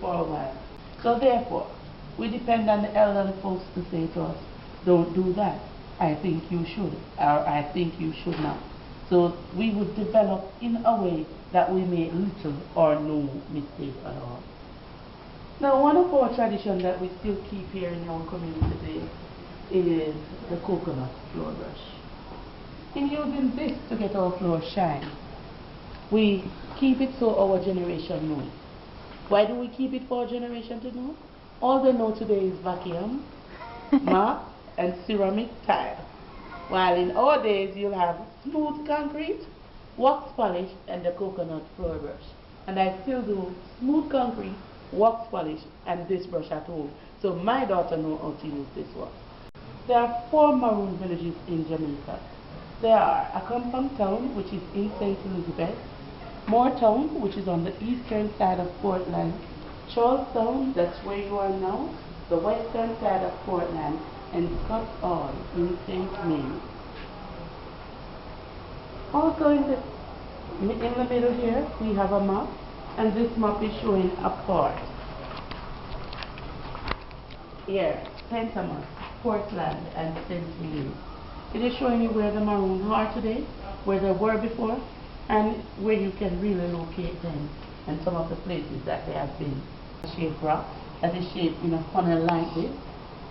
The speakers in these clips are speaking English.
for a while. So therefore, we depend on the elderly folks to say to us, don't do that. I think you should, or I think you should not. So we would develop in a way that we make little or no mistake at all. Now, one of our traditions that we still keep here in our community today is the coconut floor brush. In using this to get our floor shine, we keep it so our generation knows. Why do we keep it for our generation to know? All they know today is vacuum, mop, and ceramic tile. While in our days you'll have smooth concrete, wax polish, and the coconut floor brush. And I still do smooth concrete, wax polish, and this brush at home. So my daughter knows how to use this one. There are 4 maroon villages in Jamaica. There are Accompong Town, which is in St. Elizabeth, Moortown, which is on the eastern side of Portland, Charlestown, that's where you are now, the western side of Portland, and Scott Hall in St. Mary. Also in the middle here, we have a map, and this map is showing a part. Here, Pentamount, Portland, and St. Mary. It is showing you where the maroons are today, where they were before, and where you can really locate them, and some of the places that they have been. Shaped rock that is shaped in a funnel like this.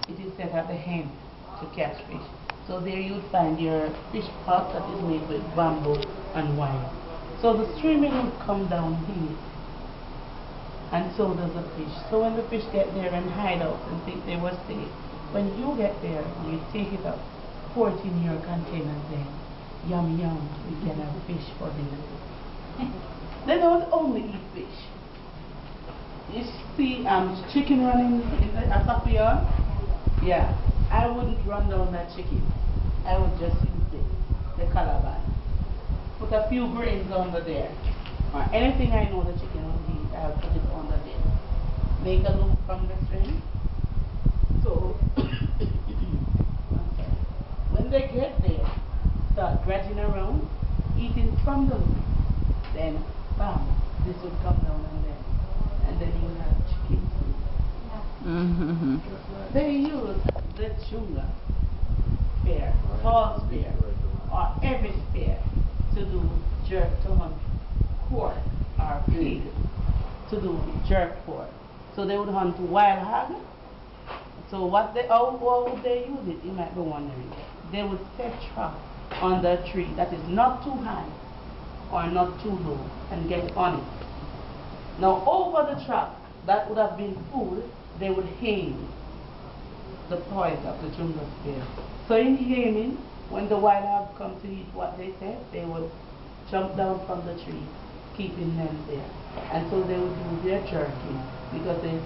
It is set at the end to catch fish. So there you'll find your fish pot that is made with bamboo and wire. So the streaming would come down here, and so does the fish. So when the fish get there and hide out and think they were safe, when you get there, you take it up, pour it in your container there. Yum yum, we can have fish for dinner. They don't only eat fish. You see chicken running in the Asapia? Yeah, I wouldn't run down that chicken. I would just use the calabash. Put a few grains under there. Or anything I know the chicken will eat, I'll put it under there. Make a loop from the string. So, when they get there, start dredging around, eating from the loop. Then, bam, this would come down and then you have chicken food. They use the chunga spear, tall spear, or every spear to do jerk to hunt pork or pig, to do jerk pork. So they would hunt wild hog. So how would they use it? You might be wondering. They would set trap on the tree that is not too high or not too low and get on it. Now over the trap, that would have been food, they would aim the point of the jungle spear. So in aiming, when the wild hog come to eat what they said, they would jump down from the tree, keeping them there. And so they would do their jerking, because they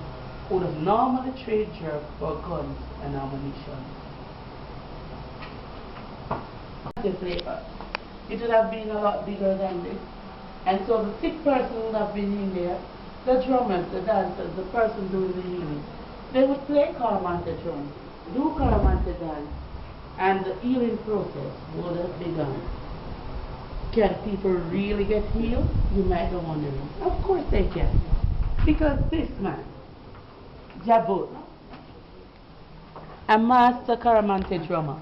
would have normally trade jerk for guns and ammunition. It would have been a lot bigger than this. And so the sick person would have been in there, the drummers, the dancers, the person doing the healing. They would play Caramante drum, do Caramante dance, and the healing process would have begun. Can people really get healed? You might be wondering. Of course they can. Because this man, Jabot, a master Caramante drummer,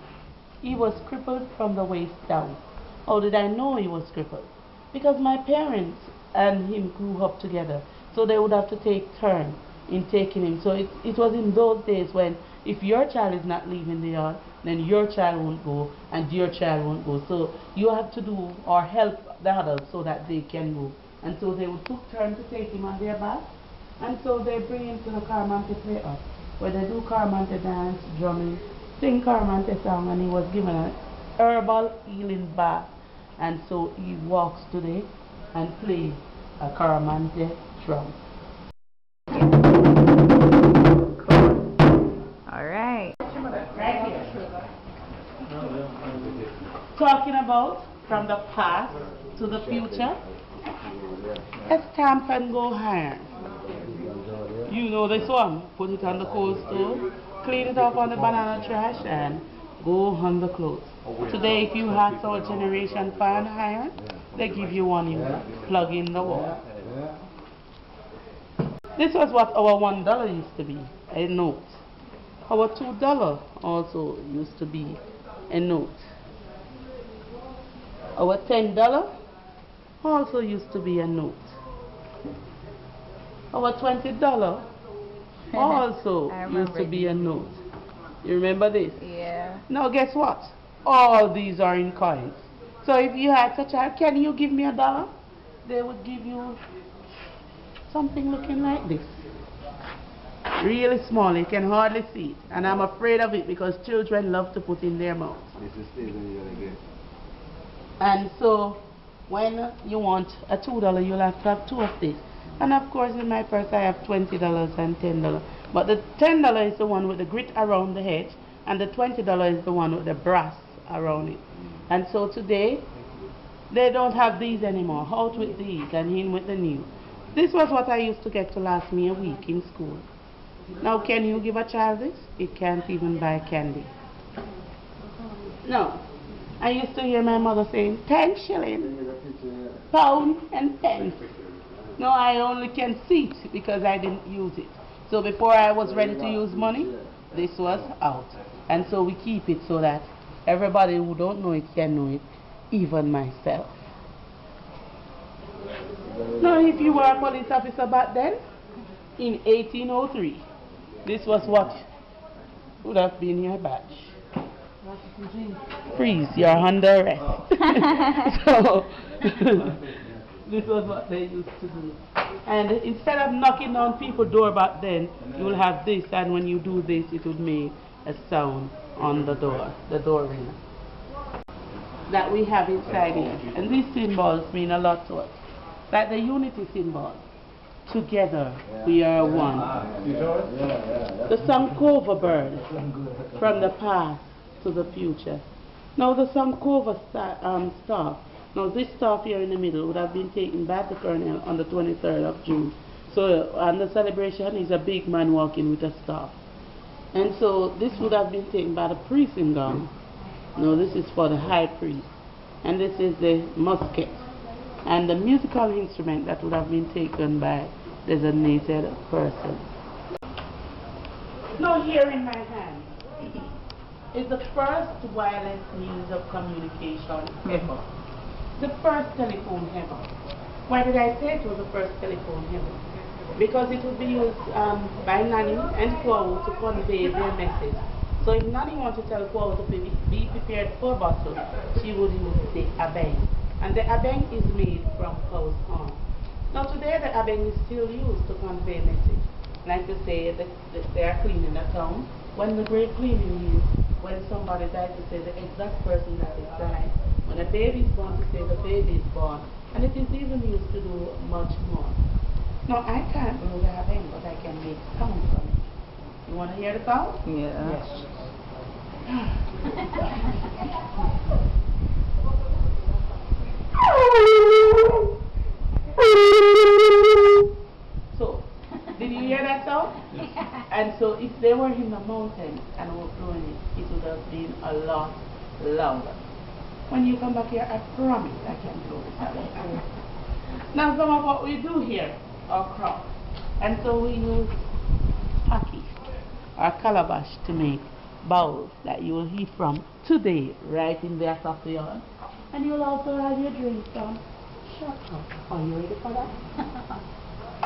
he was crippled from the waist down. How did I know he was crippled? Because my parents and him grew up together, so they would have to take turn in taking him. So it was in those days when if your child is not leaving the yard, then your child won't go and your child won't go. So you have to do or help the others so that they can go. And so they would take turn to take him on their back, and so they bring him to the Caramante play up, where they do Caramante dance, drumming, sing Caramante song, and he was given an herbal healing bath. And so he walks today and plays a Caramante drum. All right. Right here. Talking about from the past to the future. Stamp and go higher. You know this one. Put it on the cold stove, clean it up on the banana trash, and go on the clothes. Today, if you have our generation fan iron, they give you one, you plug in the wall. This was what our $1 used to be, a note. Our $2 also used to be a note. Our $10 also used to be a note. Our $20 also used to be a note. You remember this? Yeah. Now guess what? All these are in coins. So if you had such a, can you give me $1? They would give you something looking like this. Really small, you can hardly see it. And I'm afraid of it because children love to put in their mouth. And so when you want a $2, you'll have to have 2 of this. And of course in my purse I have $20 and $10. But the $10 is the one with the grit around the edge, and the $20 is the one with the brass around it. And so today they don't have these anymore. Out with these and in with the new. This was what I used to get to last me a week in school. Now can you give a child this? It can't even buy candy. No. I used to hear my mother saying 10 shillings, pound and pence. No, I only can see it because I didn't use it. So before I was ready to use money, this was out. And so we keep it so that everybody who don't know it can know it, even myself. Now if you were a police officer back then, in 1803, this was what would have been your badge. Freeze, you're under arrest. So this was what they used to do. And instead of knocking down people's door back then, you will have this, and when you do this, it would make a sound on the door ring that we have inside here. And these symbols mean a lot to us. Like the unity symbol. Together we are one. The Sankova bird, from the past to the future. Now the Sankova staff, now this staff here in the middle would have been taken by the colonel on the 23rd of June. So and the celebration is a big man walking with a staff. And so this would have been taken by the priest in Ghana. No, this is for the high priest. And this is the musket. And the musical instrument that would have been taken by designated person. Now here in my hand is the first wireless means of communication ever. The first telephone ever. Why did I say it was the first telephone ever? Because it would be used by Nanny and Quo to convey their message. So if Nanny wanted to tell Quo to be prepared for battle, she would use the abeng. And the abeng is made from cow's horn. Now today the abeng is still used to convey message. Like to say that they are cleaning a town. When the great cleaning is when somebody dies, to say the exact person that is died. When a baby is born, to say the baby is born. And it is even used to do much more. Now I can't blow the abeng, but I can make sound from it. You want to hear the sound? Yeah. Yes. So, did you hear that sound? And so if they were in the mountains and were blowing it, it would have been a lot louder. When you come back here, I promise I can blow it out. Now some of what we do here are crops. And so we use paki or calabash to make bowls that you will eat from today, right in the act of the yard. And you'll also have your drinks from. Shut up. Are you ready for that?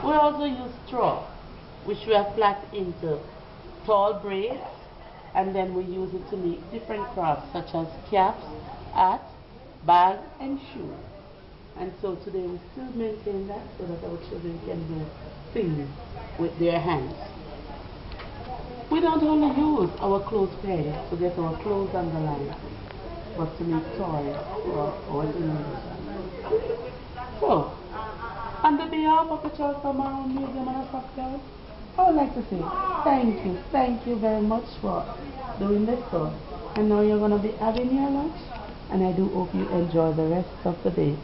We also use straw, which we have flat into tall braids, and then we use it to make different crafts such as caps, hats, bags, and shoes. And so today we still maintain that so that our children can do things with their hands. We don't only use our clothes pegs to get our clothes on the line, but to make toys for our generation. So, on the behalf of the Charleston Museum and Association, I would like to say thank you very much for doing this tour. And now you're going to be having your lunch, and I do hope you enjoy the rest of the day.